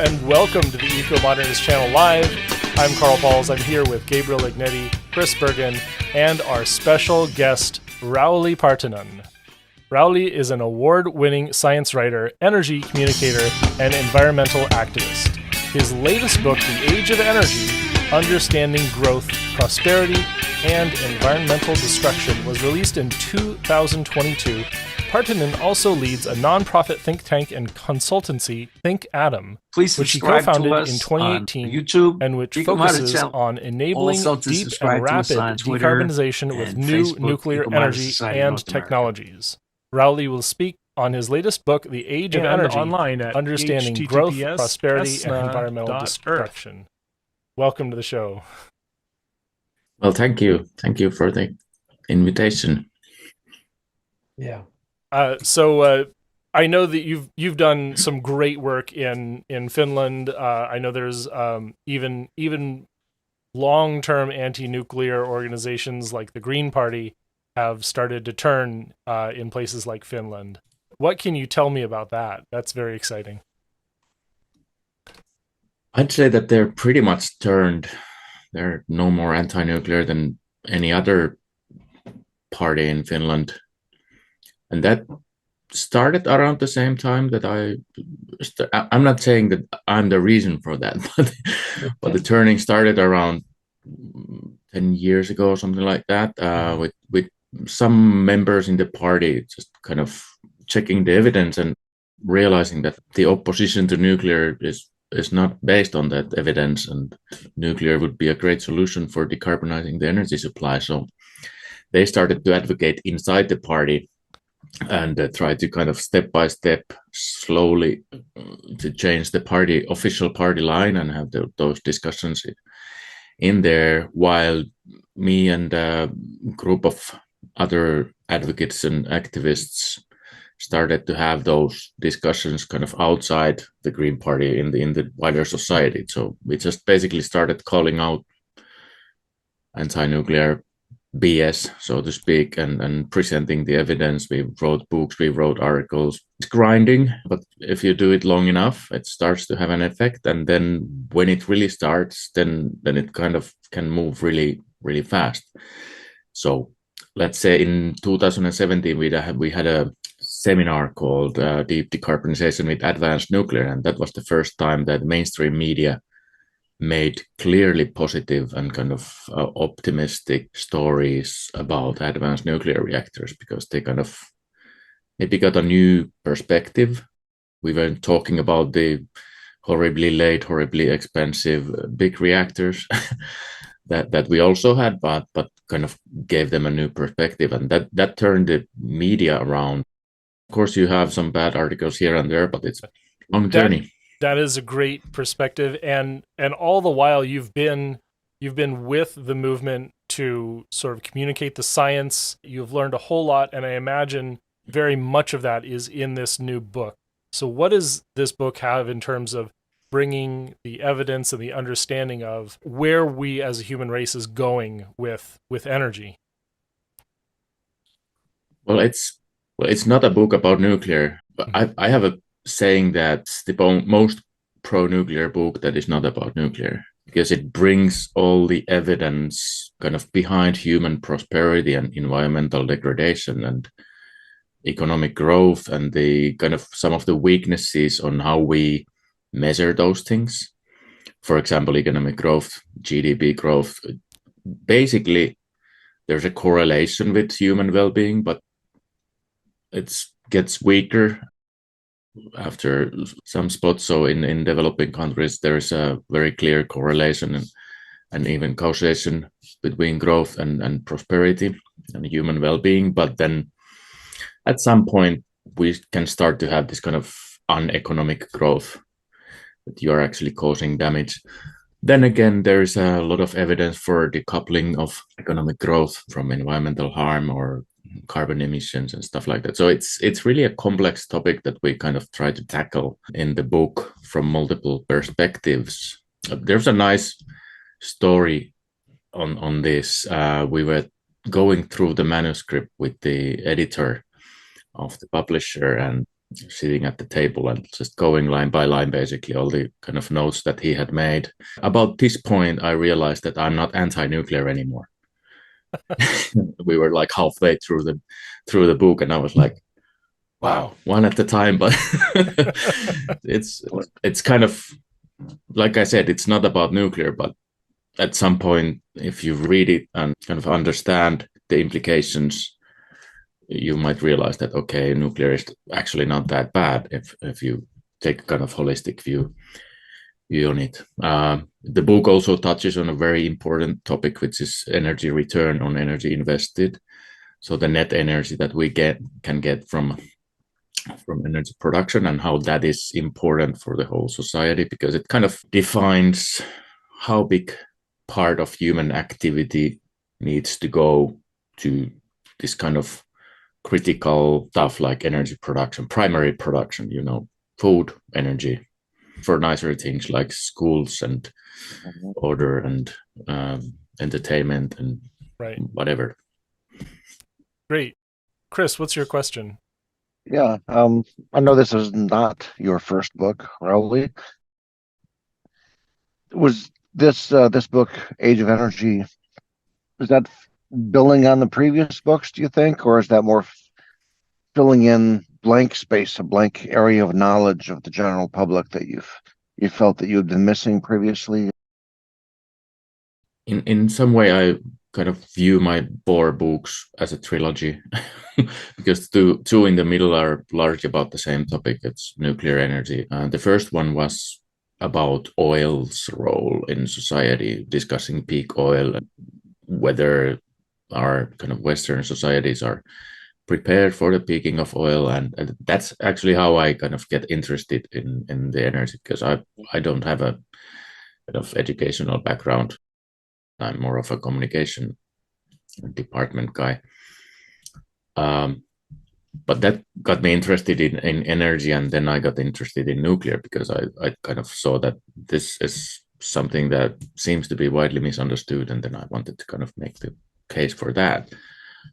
and welcome to the Ecomodernist channel live. I'm Carl Pauls. I'm here with Gabriel Ignetti, Chris Bergen, and our special guest, Rauli Partanen. Rauli is an award-winning science writer, energy communicator, and environmental activist. His latest book, The Age of Energy, Understanding Growth, Prosperity, and Environmental Destruction, was released in 2022. Partanen also leads a nonprofit think tank and consultancy, Think Atom, which he co-founded in 2018 YouTube, and which focuses on enabling deep and rapid decarbonization with new Facebook, nuclear energy and technologies. Rauli will speak on his latest book, The Age of Energy, online at Understanding Growth, Prosperity, and Environmental Destruction. Welcome to the show. Well, thank you. Thank you for the invitation. Yeah. So I know that you've done some great work in Finland. I know there's even long-term anti-nuclear organizations like the Green Party have started to turn in places like Finland. What can you tell me about that? That's very exciting. I'd say that they're pretty much turned. They're no more anti-nuclear than any other party in Finland. And that started around the same time that I'm not saying that I'm the reason for that, but the turning started around 10 years ago, something like that, with some members in the party just kind of checking the evidence and realizing that the opposition to nuclear is not based on that evidence, and nuclear would be a great solution for decarbonizing the energy supply. So they started to advocate inside the party and try to kind of step by step, slowly to change the official party line and have those discussions in there, while me and a group of other advocates and activists started to have those discussions kind of outside the Green Party in the wider society. So we just basically started calling out anti-nuclear BS, so to speak, and presenting the evidence. We wrote books, we wrote articles. It's grinding, but if you do it long enough, it starts to have an effect. And then when it really starts, then it kind of can move really, really fast. So let's say in 2017, we had a seminar called Deep Decarbonization with Advanced Nuclear, and that was the first time that mainstream media made clearly positive and kind of optimistic stories about advanced nuclear reactors, because they maybe got a new perspective. We weren't talking about the horribly late, horribly expensive big reactors that we also had, but kind of gave them a new perspective, and that turned the media around. Of course, you have some bad articles here and there, but it's a long journey. That is a great perspective, and all the while you've been with the movement to sort of communicate the science. You've learned a whole lot, and I imagine very much of that is in this new book. So what does this book have in terms of bringing the evidence and the understanding of where we as a human race is going with energy? Well, it's not a book about nuclear. I have a saying that the most pro-nuclear book that is not about nuclear, because it brings all the evidence kind of behind human prosperity and environmental degradation and economic growth, and the kind of some of the weaknesses on how we measure those things. For example, economic growth, GDP growth. Basically, there's a correlation with human well-being, but it gets weaker after some spots. So in developing countries, there is a very clear correlation and even causation between growth and prosperity and human well-being. But then at some point, we can start to have this kind of uneconomic growth, that you are actually causing damage. Then again, there is a lot of evidence for decoupling of economic growth from environmental harm or carbon emissions and stuff like that. So it's really a complex topic that we kind of try to tackle in the book from multiple perspectives. There's a nice story on this. We were going through the manuscript with the editor of the publisher, and sitting at the table and just going line by line, basically all the kind of notes that he had made. About this point, I realized that I'm not anti-nuclear anymore. We were like halfway through the book, and I was like, wow, one at a time. But it's kind of, like I said, it's not about nuclear, but at some point, if you read it and kind of understand the implications, you might realize that, okay, nuclear is actually not that bad if you take a kind of holistic view on it. The book also touches on a very important topic, which is energy return on energy invested. So the net energy that we can get from energy production, and how that is important for the whole society, because it kind of defines how big part of human activity needs to go to this kind of critical stuff like energy production, primary production, food, energy, for nicer things like schools and order and entertainment and whatever. Great. Chris, what's your question? Yeah, I know this is not your first book, Rauli. Was this book, Age of Energy, is that building on the previous books, do you think, or is that more filling in blank space, a blank area of knowledge of the general public that you felt that you had been missing previously? In some way, I kind of view my Bohr books as a trilogy, because two in the middle are largely about the same topic. It's nuclear energy. The first one was about oil's role in society, discussing peak oil and whether our kind of Western societies are prepared for the peaking of oil, and that's actually how I kind of get interested in the energy, because I don't have a kind of educational background. I'm more of a communication department guy. But that got me interested in energy, and then I got interested in nuclear because I kind of saw that this is something that seems to be widely misunderstood, and then I wanted to kind of make the case for that.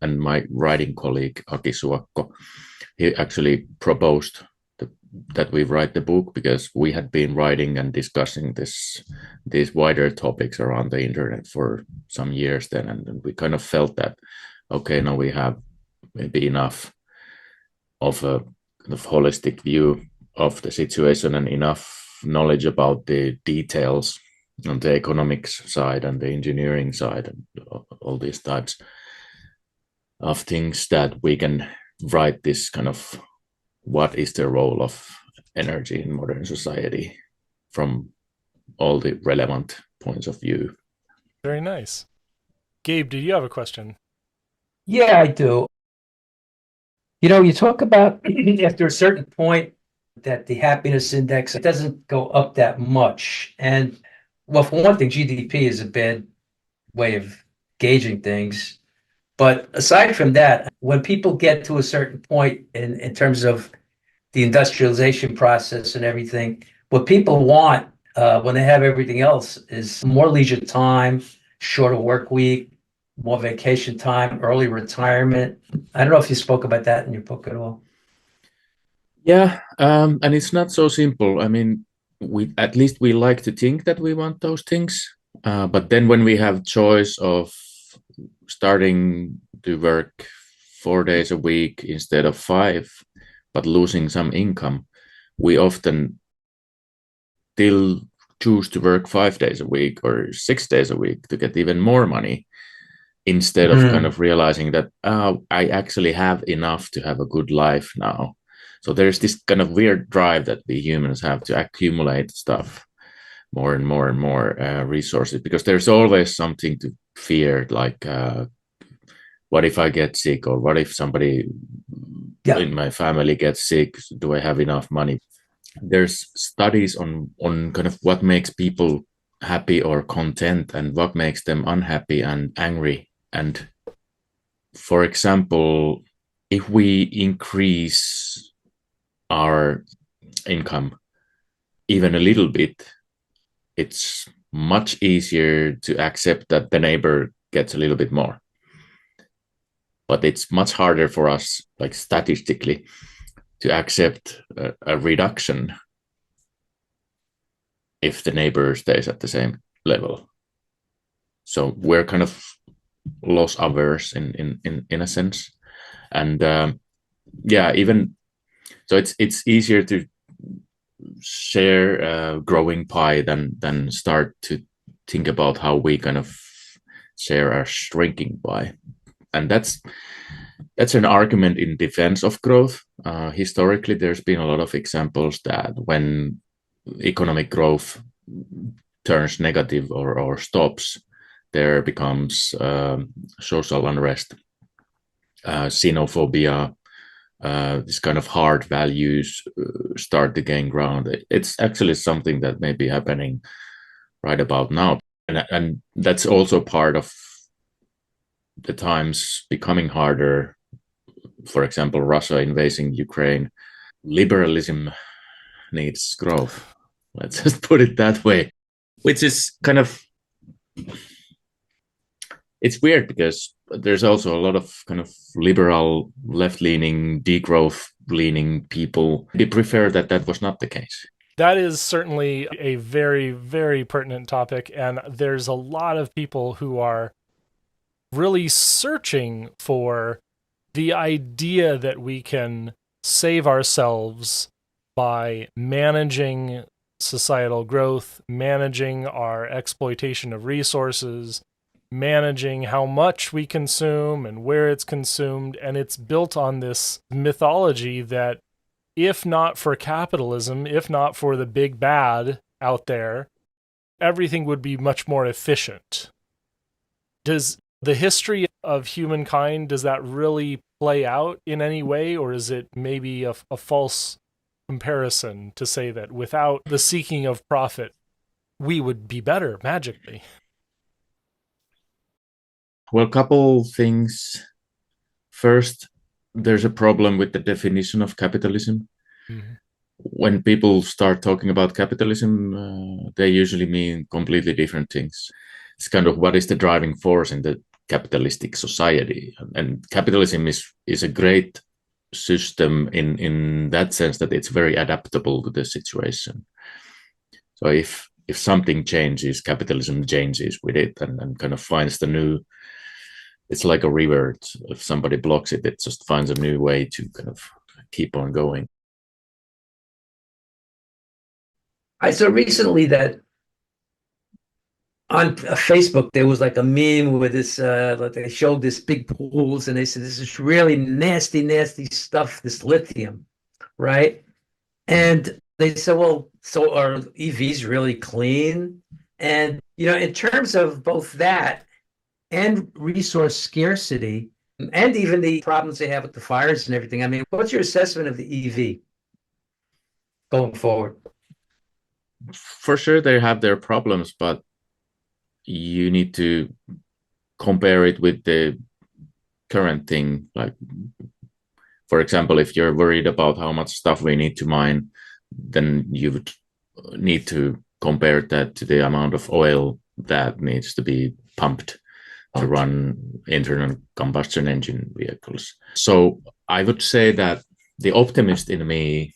And my writing colleague Aki Suakko, he actually proposed that we write the book, because we had been writing and discussing these wider topics around the internet for some years then, and we kind of felt that, okay, now we have maybe enough of a kind of holistic view of the situation and enough knowledge about the details on the economics side and the engineering side and all these types of things, that we can write this kind of what is the role of energy in modern society from all the relevant points of view. Very nice. Gabe, do you have a question? Yeah, I do. You talk about after a certain point that the happiness index doesn't go up that much. And well, for one thing, GDP is a bad way of gauging things. But aside from that, when people get to a certain point in terms of the industrialization process and everything, what people want when they have everything else is more leisure time, shorter work week, more vacation time, early retirement. I don't know if you spoke about that in your book at all. Yeah, and it's not so simple. I mean, we like to think that we want those things, but then when we have choice of starting to work 4 days a week instead of 5, but losing some income, we often still choose to work 5 days a week or 6 days a week to get even more money, instead of kind of realizing that, I actually have enough to have a good life now. So there's this kind of weird drive that we humans have to accumulate stuff, more and more and more resources, because there's always something to fear, like what if I get sick, or what if somebody in my family gets sick? Do I have enough money? There's studies on kind of what makes people happy or content and what makes them unhappy and angry. And for example, if we increase our income even a little bit, it's much easier to accept that the neighbor gets a little bit more. But it's much harder for us, like statistically, to accept a reduction if the neighbor stays at the same level. So we're kind of loss averse in a sense, and even so, it's easier to share a growing pie than start to think about how we kind of share our shrinking pie, and that's an argument in defense of growth. Historically, there's been a lot of examples that when economic growth turns negative or stops, there becomes social unrest, xenophobia, this kind of hard values start to gain ground. It's actually something that may be happening right about now. And that's also part of the times becoming harder. For example, Russia invading Ukraine. Liberalism needs growth. Let's just put it that way, which is kind of, it's weird because there's also a lot of kind of liberal, left-leaning, degrowth-leaning people. They prefer that was not the case. That is certainly a very, very pertinent topic, and there's a lot of people who are really searching for the idea that we can save ourselves by managing societal growth, managing our exploitation of resources, managing how much we consume and where it's consumed. And it's built on this mythology that if not for capitalism, if not for the big bad out there, everything would be much more efficient. Does the history of humankind, does that really play out in any way, or is it maybe a false comparison to say that without the seeking of profit, we would be better magically? Well, a couple things. First, there's a problem with the definition of capitalism. Mm-hmm. When people start talking about capitalism, they usually mean completely different things. It's kind of what is the driving force in the capitalistic society. And capitalism is a great system in that sense that it's very adaptable to the situation. So if something changes, capitalism changes with it and kind of finds the new. It's like a river. If somebody blocks it, it just finds a new way to kind of keep on going. I saw recently that on Facebook there was like a meme with this. They showed this big pools, and they said this is really nasty stuff. This lithium, right? And they said, well, so are EVs really clean? And in terms of both that and resource scarcity, and even the problems they have with the fires and everything. I mean, what's your assessment of the EV going forward? For sure, they have their problems, but you need to compare it with the current thing. Like, for example, if you're worried about how much stuff we need to mine, then you would need to compare that to the amount of oil that needs to be pumped to run internal combustion engine vehicles. So I would say that the optimist in me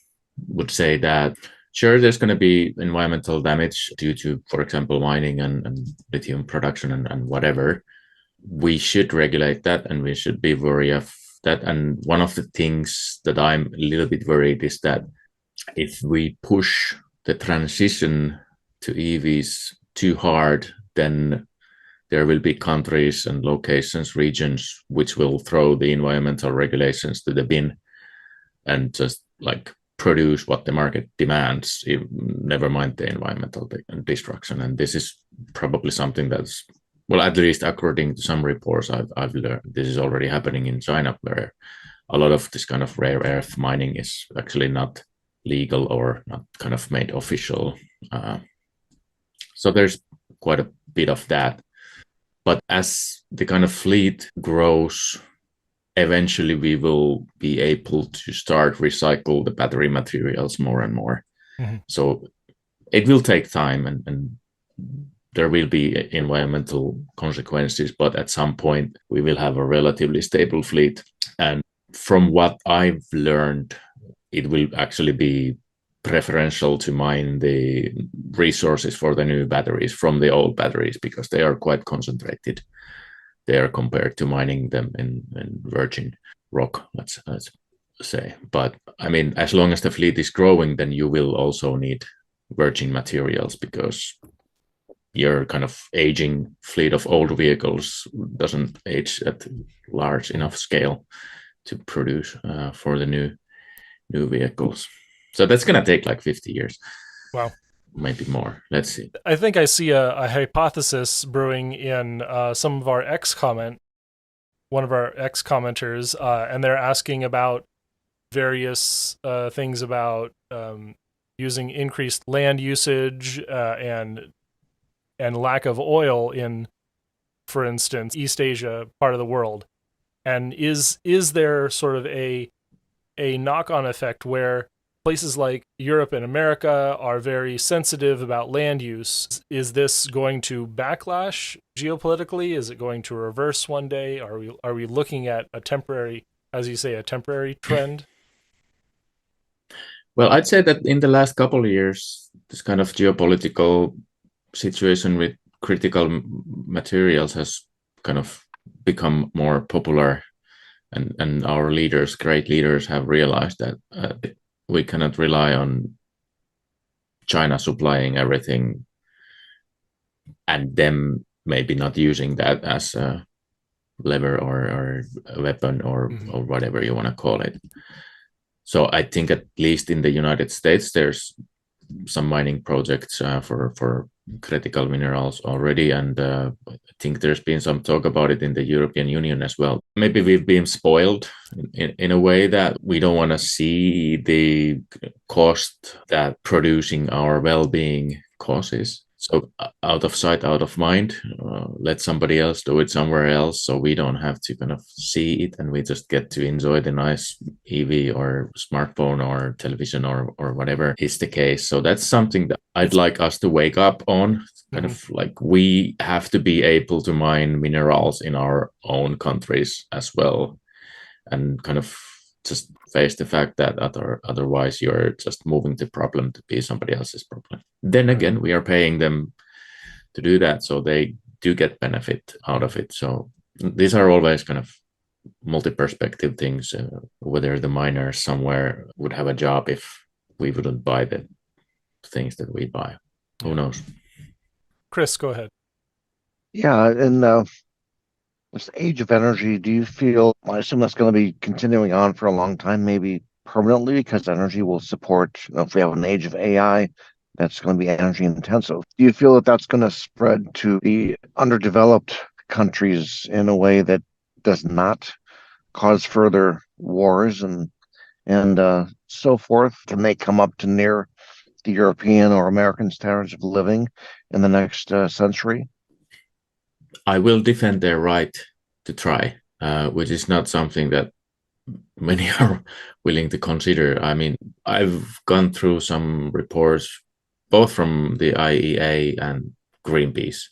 would say that, sure, there's going to be environmental damage due to, for example, mining and lithium production and whatever. We should regulate that, and we should be worried of that. And one of the things that I'm a little bit worried is that if we push the transition to EVs too hard, then there will be countries and locations, regions, which will throw the environmental regulations to the bin and just like produce what the market demands, never mind the environmental destruction. And this is probably something that's, well, at least according to some reports I've learned, this is already happening in China, where a lot of this kind of rare earth mining is actually not legal or not kind of made official. So there's quite a bit of that. But as the kind of fleet grows, eventually we will be able to start recycle the battery materials more and more. Mm-hmm. So it will take time and there will be environmental consequences, but at some point we will have a relatively stable fleet. And from what I've learned it will actually be preferential to mine the resources for the new batteries from the old batteries, because they are quite concentrated there compared to mining them in virgin rock, let's say. But I mean, as long as the fleet is growing, then you will also need virgin materials, because your kind of aging fleet of old vehicles doesn't age at large enough scale to produce for the new vehicles. So that's going to take like 50 years. Wow. Maybe more. Let's see. I think I see a hypothesis brewing in some of our one of our ex-commenters, and they're asking about various things about using increased land usage and lack of oil in, for instance, East Asia part of the world. And is there sort of a knock-on effect where places like Europe and America are very sensitive about land use? Is this going to backlash geopolitically? Is it going to reverse one day? Are we looking at a temporary, as you say, a temporary trend? Well, I'd say that in the last couple of years, this kind of geopolitical situation with critical materials has kind of become more popular, and our leaders, great leaders, have realized that we cannot rely on China supplying everything and them maybe not using that as a lever or a weapon or whatever you want to call it. So I think at least in the United States, there's some mining projects for critical minerals already, and I think there's been some talk about it in the European Union as well. Maybe we've been spoiled in a way that we don't want to see the cost that producing our well-being causes. So out of sight, out of mind, let somebody else do it somewhere else, so we don't have to kind of see it, and we just get to enjoy the nice EV or smartphone or television or whatever is the case. So that's something that I'd like us to wake up on. Kind of like we have to be able to mine minerals in our own countries as well, and kind of just face the fact that otherwise you're just moving the problem to be somebody else's problem. Then again, we are paying them to do that, so they do get benefit out of it. So these are always kind of multi-perspective things, whether the miners somewhere would have a job if we wouldn't buy the things that we buy. Who knows? Chris, go ahead. Yeah, and this age of energy, do you feel, I assume that's going to be continuing on for a long time, maybe permanently, because energy will support, if we have an age of AI, that's going to be energy intensive. Do you feel that that's going to spread to the underdeveloped countries in a way that does not cause further wars and so forth? Can they come up to near the European or American standards of living in the next century? I will defend their right to try, which is not something that many are willing to consider. I mean, I've gone through some reports, both from the IEA and Greenpeace.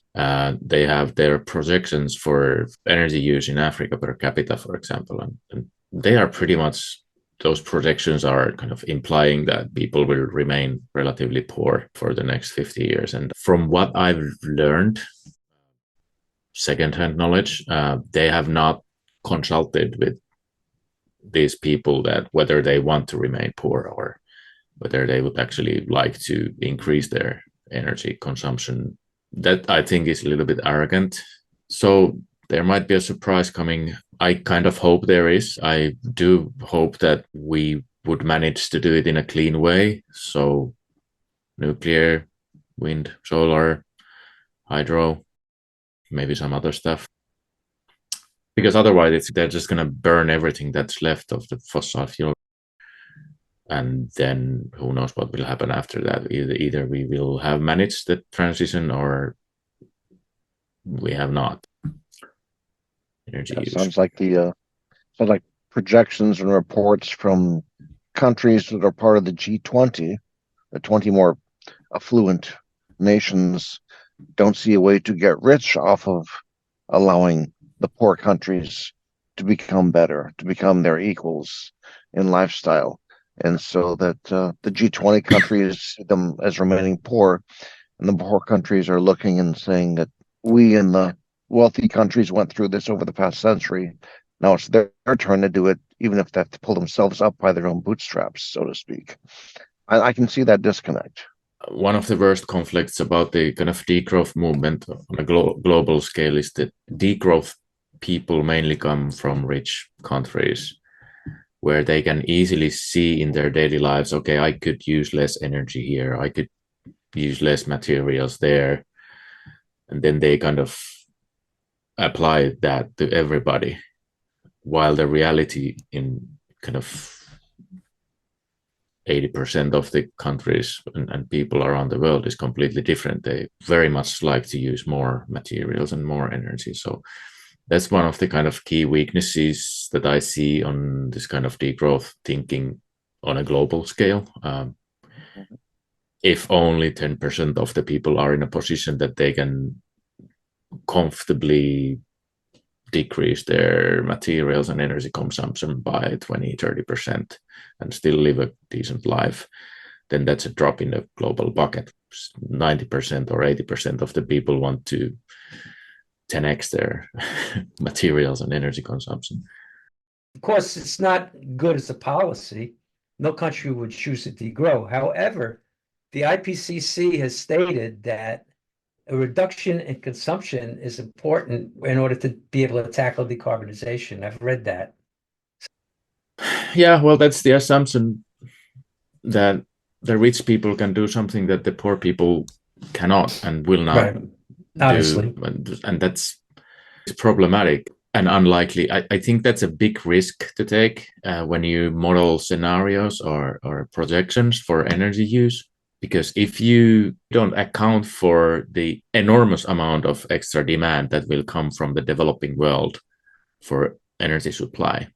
They have their projections for energy use in Africa per capita, for example, and they are pretty much, those projections are kind of implying that people will remain relatively poor for the next 50 years. And from what I've learned, secondhand knowledge, they have not consulted with these people that whether they want to remain poor or whether they would actually like to increase their energy consumption. That I think is a little bit arrogant. So there might be a surprise coming. I kind of hope there is. I do hope that we would manage to do it in a clean way. So nuclear, wind, solar, hydro, maybe some other stuff. Because otherwise they're just going to burn everything that's left of the fossil fuel. And then who knows what will happen after that. Either we will have managed the transition or we have not. Energy use. Sounds like projections and reports from countries that are part of the G20, the 20 more affluent nations, don't see a way to get rich off of allowing the poor countries to become better, to become their equals in lifestyle. and so that the G20 countries see them as remaining poor, and the poor countries are looking and saying that we in the wealthy countries went through this over the past century. Now it's their turn to do it, even if they have to pull themselves up by their own bootstraps, so to speak. I can see that disconnect. One of the worst conflicts about the kind of degrowth movement on a global scale is that degrowth people mainly come from rich countries where they can easily see in their daily lives, okay, I could use less energy here, I could use less materials there. And then they kind of apply that to everybody, while the reality in kind of 80% of the countries and people around the world is completely different. They very much like to use more materials and more energy. So that's one of the kind of key weaknesses that I see on this kind of degrowth thinking on a global scale. If only 10% of the people are in a position that they can comfortably decrease their materials and energy consumption by 20-30% and still live a decent life, then that's a drop in the global bucket. 90% or 80% of the people want to 10x their materials and energy consumption. Of course, it's not good as a policy. No country would choose to degrow. However, the IPCC has stated that a reduction in consumption is important in order to be able to tackle decarbonization. I've read that. Yeah, well, that's the assumption that the rich people can do something that the poor people cannot and will not Obviously. do. And that's problematic and unlikely. I think that's a big risk to take when you model scenarios or projections for energy use. Because if you don't account for the enormous amount of extra demand that will come from the developing world for energy supply,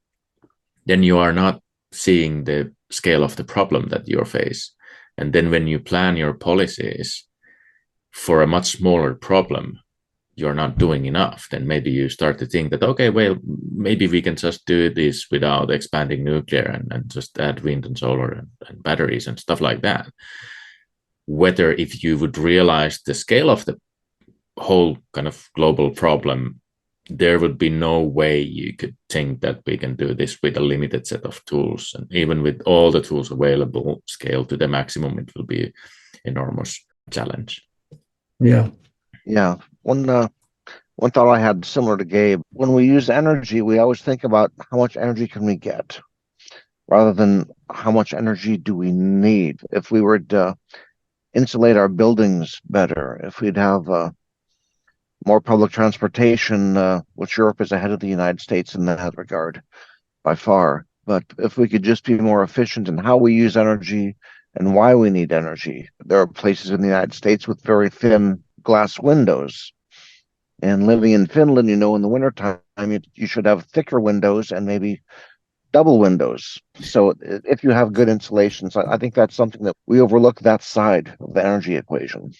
then you are not seeing the scale of the problem that you face. And then when you plan your policies for a much smaller problem, you're not doing enough. Then maybe you start to think that, okay, well, maybe we can just do this without expanding nuclear and just add wind and solar and batteries and stuff like that. Whether if you would realize the scale of the whole kind of global problem, there would be no way you could think that we can do this with a limited set of tools. And even with all the tools available, scale to the maximum, it will be enormous challenge. Yeah. Yeah. One thought I had similar to Gabe, when we use energy, we always think about how much energy can we get rather than how much energy do we need. If we were to insulate our buildings better, if we'd have more public transportation, which Europe is ahead of the United States in that regard by far. But if we could just be more efficient in how we use energy and why we need energy. There are places in the United States with very thin glass windows. And living in Finland, in the wintertime, you should have thicker windows and maybe double windows. So if you have good insulation, so I think that's something that we overlook, that side of the energy equation.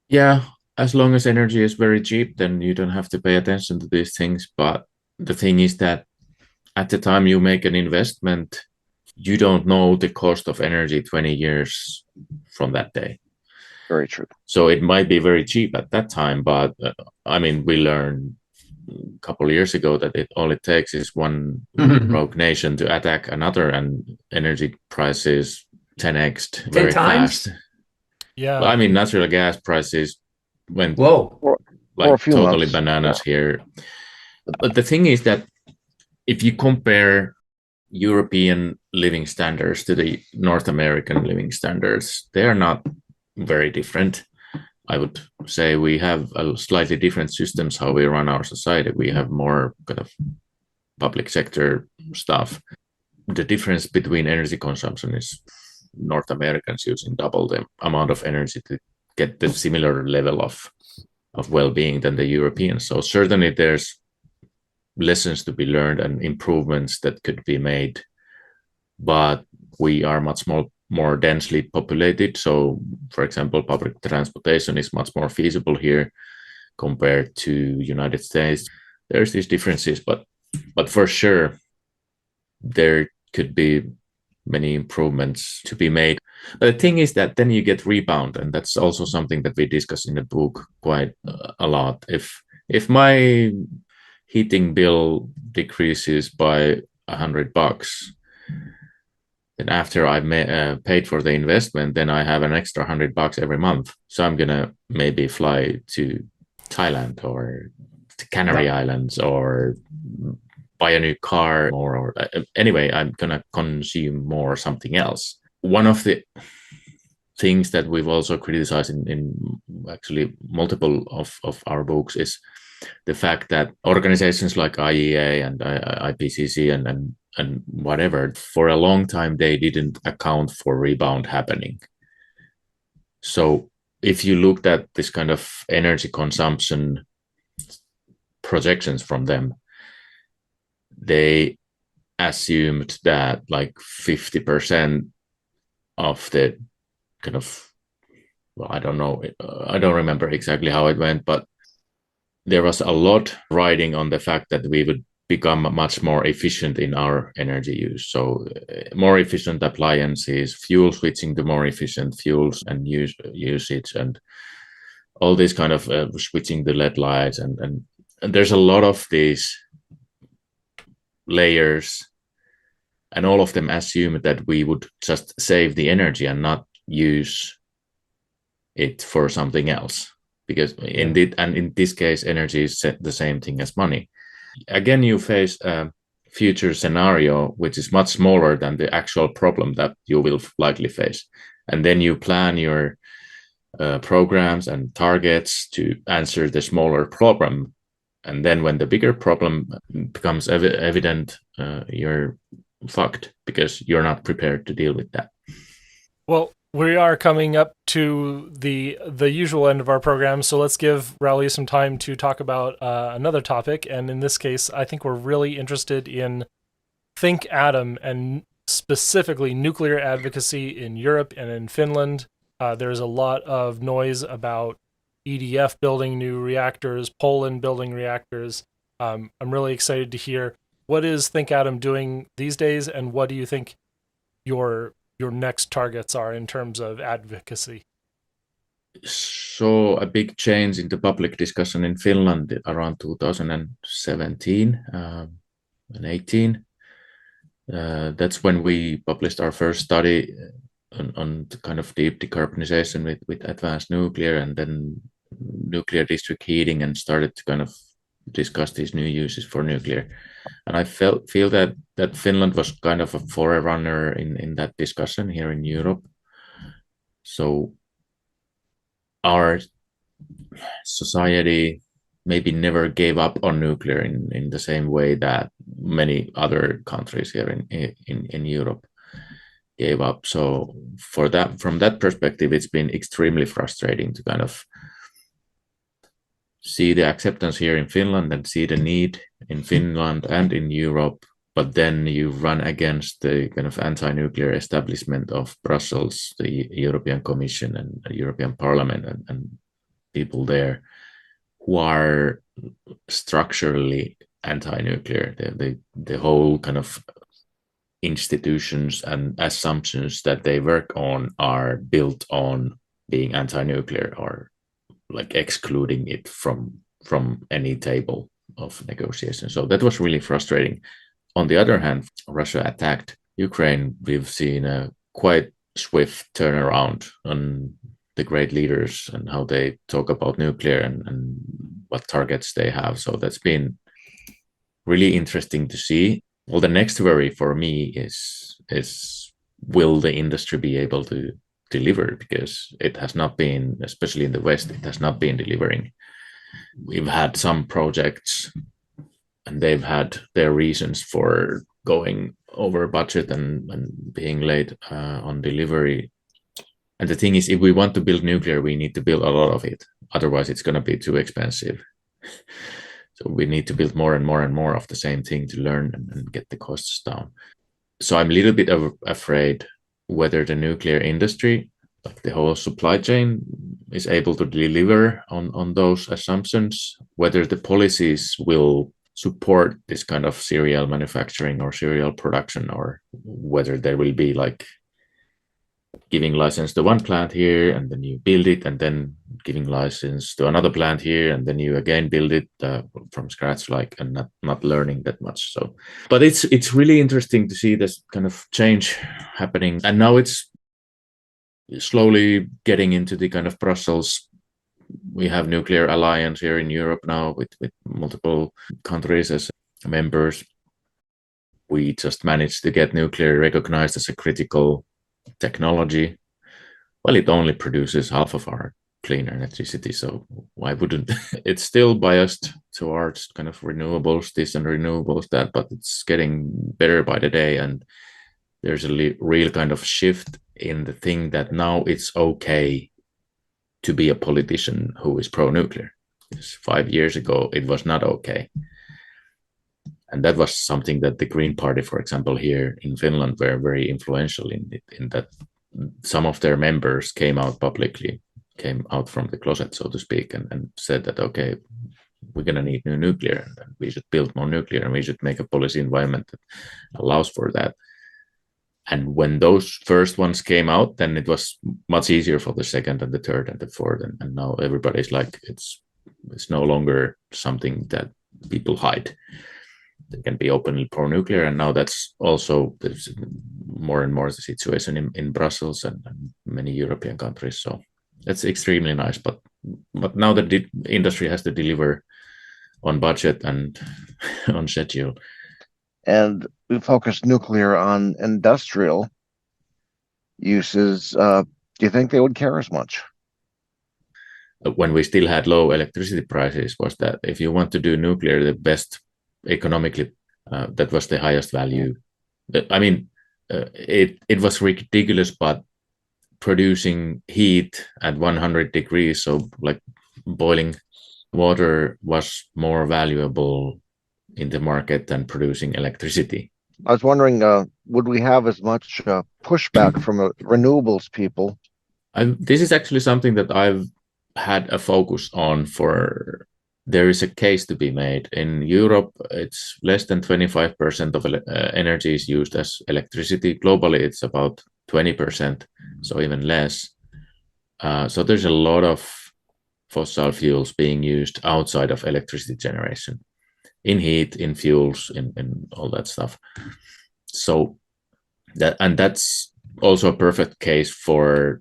Yeah, as long as energy is very cheap, then you don't have to pay attention to these things. But the thing is that at the time you make an investment, you don't know the cost of energy 20 years from that day. Very true. So it might be very cheap at that time, but we learned a couple of years ago that all it takes is one rogue nation to attack another, and energy prices 10x very fast. Yeah. Well, natural gas prices went totally months. bananas here. But the thing is that if you compare European living standards to the North American living standards, they are not very different. I would say we have a slightly different systems how we run our society. We have more kind of public sector stuff. The difference between energy consumption is North Americans using double the amount of energy to get the similar level of well-being than the Europeans. So certainly there's lessons to be learned and improvements that could be made, but we are much more densely populated. So, for example, public transportation is much more feasible here compared to United States. There's these differences, but for sure, there could be many improvements to be made. But the thing is that then you get rebound, and that's also something that we discuss in the book quite a lot. If my heating bill decreases by $100, then after I've paid for the investment, then I have an extra $100 every month. So I'm gonna maybe fly to Thailand or the Canary Islands or buy a new car or anyway, I'm gonna consume more something else. One of the things that we've also criticized in actually multiple of our books is the fact that organizations like IEA and IPCC and whatever, for a long time, they didn't account for rebound happening. So if you looked at this kind of energy consumption projections from them, they assumed that like 50% of the kind of, well, I don't know, I don't remember exactly how it went, but there was a lot riding on the fact that we would become much more efficient in our energy use. So more efficient appliances, fuel switching to more efficient fuels and usage, and all this kind of switching the LED lights. And there's a lot of these layers, and all of them assume that we would just save the energy and not use it for something else. Because in this case, energy is the same thing as money. Again, you face a future scenario which is much smaller than the actual problem that you will likely face. And then you plan your programs and targets to answer the smaller problem. And then when the bigger problem becomes evident, you're fucked because you're not prepared to deal with that. Well, we are coming up to the usual end of our program, so let's give Rauli some time to talk about another topic. And in this case, I think we're really interested in Think Atom and specifically nuclear advocacy in Europe and in Finland. There's a lot of noise about EDF building new reactors, Poland building reactors. I'm really excited to hear, what is Think Atom doing these days, and what do you think your next targets are in terms of advocacy? So a big change in the public discussion in Finland around 2017 and 18. That's when we published our first study on the kind of deep decarbonization with advanced nuclear and then nuclear district heating, and started to kind of discuss these new uses for nuclear. And I feel that Finland was kind of a forerunner in that discussion here in Europe. So our society maybe never gave up on nuclear in the same way that many other countries here in Europe gave up. So from that perspective, it's been extremely frustrating to kind of see the acceptance here in Finland and see the need in Finland and in Europe, but then you run against the kind of anti-nuclear establishment of Brussels, the European Commission and the European Parliament and people there who are structurally anti-nuclear. The whole kind of institutions and assumptions that they work on are built on being anti-nuclear or like excluding it from any table of negotiation. So that was really frustrating. On the other hand, Russia attacked Ukraine. We've seen a quite swift turnaround on the great leaders and how they talk about nuclear and what targets they have. So that's been really interesting to see. Well, the next worry for me is will the industry be able to deliver, because it has not been, especially in the West, it has not been delivering. We've had some projects and they've had their reasons for going over budget and being late on delivery. And the thing is, if we want to build nuclear, we need to build a lot of it. Otherwise, it's going to be too expensive. So we need to build more and more and more of the same thing to learn and get the costs down. So I'm a little bit afraid whether the nuclear industry, like the whole supply chain, is able to deliver on those assumptions, whether the policies will support this kind of serial manufacturing or serial production, or whether there will be like giving license to one plant here and then you build it, and then giving license to another plant here and then you again build it from scratch, like, and not learning that much. So, but it's really interesting to see this kind of change happening, and now it's slowly getting into the kind of Brussels. We have nuclear alliance here in Europe now with multiple countries as members. We just managed to get nuclear recognized as a critical technology. Well, it only produces half of our clean electricity, so why wouldn't it's still biased towards kind of renewables this and renewables that, but it's getting better by the day, and there's a real kind of shift in the thing that now it's okay to be a politician who is pro-nuclear. 5 years ago it was not okay, and that was something that the Green Party, for example, here in Finland were very influential in that some of their members came out publicly, came out from the closet, so to speak, and said that, okay, we're going to need new nuclear, and we should build more nuclear, and we should make a policy environment that allows for that. And when those first ones came out, then it was much easier for the second and the third and the fourth, and now everybody's like, it's no longer something that people hide. They can be openly pro-nuclear, and now that's also, there's more and more the situation in Brussels and many European countries. So that's extremely nice. But now that the industry has to deliver on budget and on schedule. And we focus nuclear on industrial uses. Do you think they would care as much? When we still had low electricity prices, was that if you want to do nuclear, the best economically, that was the highest value. I mean, it was ridiculous, but producing heat at 100 degrees, so like boiling water, was more valuable in the market than producing electricity. I was wondering, would we have as much pushback from renewables people? This is actually something that I've had a focus on. For there is a case to be made. In Europe, it's less than 25% of energy is used as electricity. Globally, it's about 20%, so even less. So there's a lot of fossil fuels being used outside of electricity generation, in heat, in fuels, in all that stuff. So that's also a perfect case for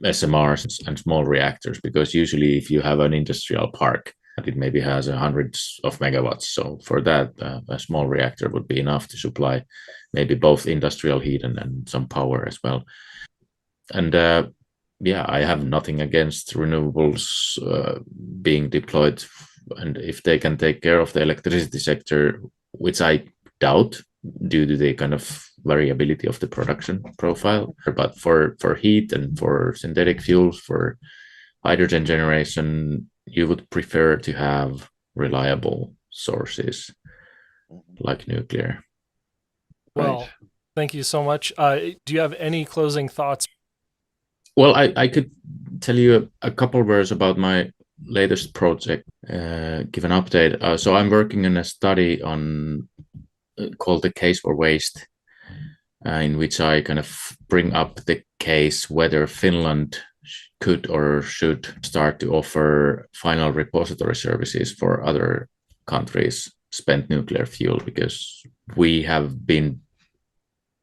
SMRs and small reactors, because usually if you have an industrial park, it maybe has hundreds of megawatts. So for that, a small reactor would be enough to supply maybe both industrial heat and some power as well. And yeah, I have nothing against renewables being deployed. And if they can take care of the electricity sector, which I doubt due to the kind of variability of the production profile, but for heat and for synthetic fuels, for hydrogen generation, you would prefer to have reliable sources like nuclear. Well, Right. thank you so much. Do you have any closing thoughts? Well, I could tell you a couple words about my latest project, give an update. So I'm working on a study on called the case for waste, in which I kind of bring up the case whether Finland could or should start to offer final repository services for other countries' spent nuclear fuel, because we have been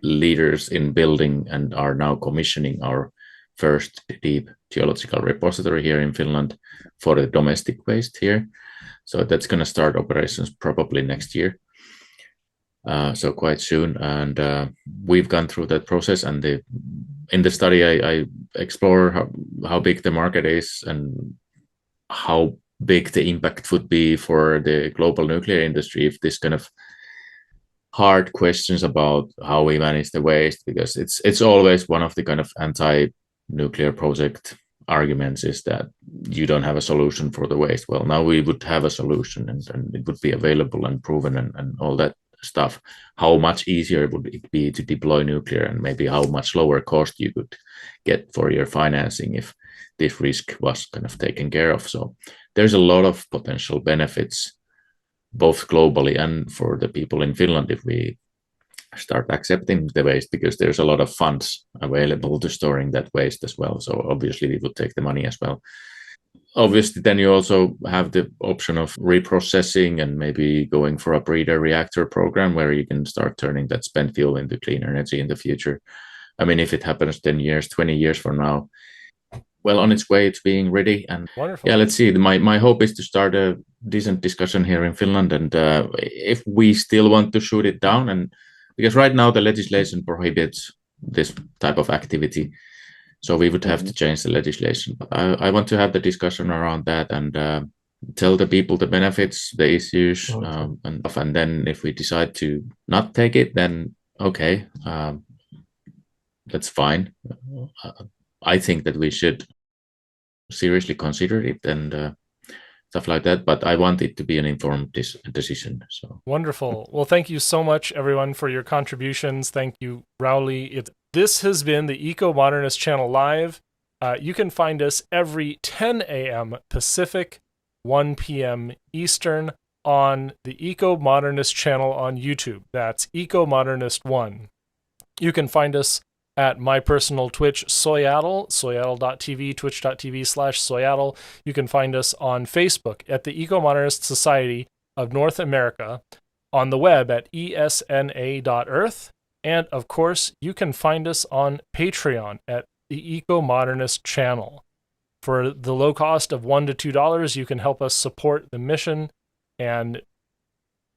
leaders in building and are now commissioning our first deep geological repository here in Finland for the domestic waste here. So that's going to start operations probably next year. So quite soon. And we've gone through that process, and in the study I explore how big the market is and how big the impact would be for the global nuclear industry if this kind of hard questions about how we manage the waste, because it's always one of the kind of anti-nuclear project arguments is that you don't have a solution for the waste. Well, now we would have a solution, and it would be available and proven and all that stuff. How much easier would it be to deploy nuclear, and maybe how much lower cost you could get for your financing if this risk was kind of taken care of. So there's a lot of potential benefits both globally and for the people in Finland if we start accepting the waste, because there's a lot of funds available to storing that waste as well. So obviously we would take the money as well. Obviously, then you also have the option of reprocessing and maybe going for a breeder reactor program where you can start turning that spent fuel into clean energy in the future. I mean, if it happens 10 years, 20 years from now, well, on its way to being ready. And Wonderful. yeah, let's see. My hope is to start a decent discussion here in Finland. And if we still want to shoot it down, and because right now the legislation prohibits this type of activity, so we would have to change the legislation. But I want to have the discussion around that and tell the people the benefits, the issues, and then if we decide to not take it, then okay, that's fine. I think that we should seriously consider it and stuff like that. But I want it to be an informed decision. So wonderful. Well, thank you so much, everyone, for your contributions. Thank you, Rauli. This has been the Ecomodernist Channel Live. You can find us every 10 a.m. Pacific, 1 p.m. Eastern on the Ecomodernist channel on YouTube. That's Ecomodernist 1. You can find us at my personal Twitch, Soyaddle, soyaddle.tv, twitch.tv/Soyaddle. You can find us on Facebook at the Ecomodernist Society of North America, on the web at esna.earth. And of course, you can find us on Patreon at the Ecomodernist channel. For the low cost of $1 to $2, you can help us support the mission and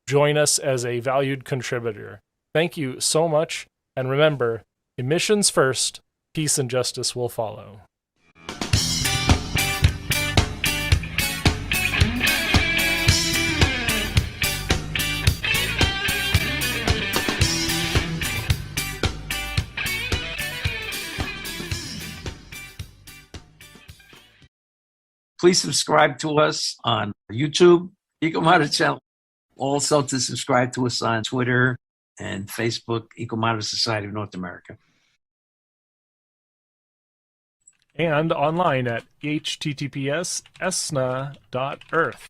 join us as a valued contributor. Thank you so much. And remember, emissions first, peace and justice will follow. Please subscribe to us on YouTube, Ecomodernist Channel. Also to subscribe to us on Twitter and Facebook, Ecomodernist Society of North America. And online at https://esna.earth.